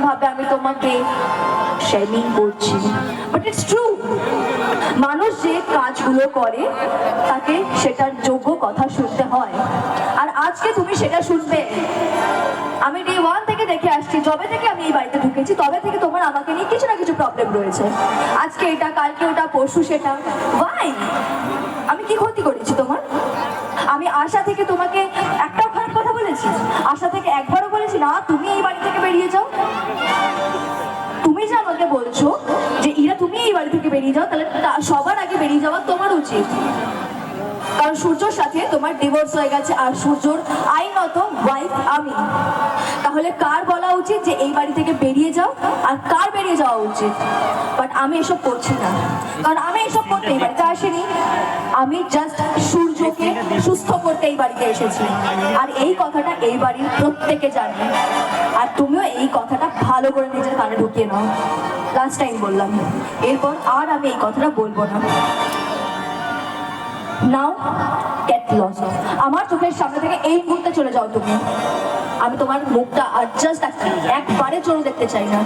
ভাবে আমি তোমাকে শেমিং করছি, বাট ইটস ট্রু। মানুষ যে কাজগুলো করে তাকে সেটার যোগ্য কথা শুনতে হয়, আর আজকে তুমি সেটা শুনবে। আমি ডে ওয়ান থেকে দেখে আসছি, যবে থেকে আমি এই বাড়িতে ঢুকেছি তবে থেকে তোমার আমাকে নিয়ে কিছু না কিছু প্রবলেম রয়েছে। আজকে এটা, কালকে ওটা, পরশু সেটা। ওয়াই? আমি কি ক্ষতি করেছি তোমার? আমি আশা থেকে তোমাকে একটাও খারাপ কথা বলেছি? আশা থেকে একবারও বলেছি না তুমি এই বাড়ি থেকে বেরিয়ে যাও? তুমি যে আমাকে বলছো যে ইরা তুমি এই বাড়ি থেকে বেরিয়ে যাও, তাহলে সবার আগে বেরিয়ে যাওয়া তোমার উচিত, কারণ সূর্যর সাথে তোমার ডিভোর্স হয়ে গেছে আর সূর্যর আইনত ওয়াইফ আমি। তাহলে কার বলা উচিত যে এই বাড়ি থেকে বেরিয়ে যাও আর কার বেরিয়ে যাওয়া উচিত? বাট আমি এসব করছি না, কারণ আমি এসব করতে এই বাড়িতে আসিনি। আমি জাস্ট সূর্যকে সুস্থ করতে এই বাড়িতে এসেছি, আর এই কথাটা এই বাড়ির প্রত্যেকে জানে। আর তুমিও এই কথাটা ভালো করে নিজের কানে ঢুকিয়ে নাও। লাস্ট টাইম বললাম, এরপর আর আমি এই কথাটা বলবো না। নাও গেট লস্ট। আমার চোখের সামনে থেকে এই মুহূর্তে চলে যাও তুমি। আমি তোমার মুখটা আর জাস্ট একবারে চলে দেখতে চাই না।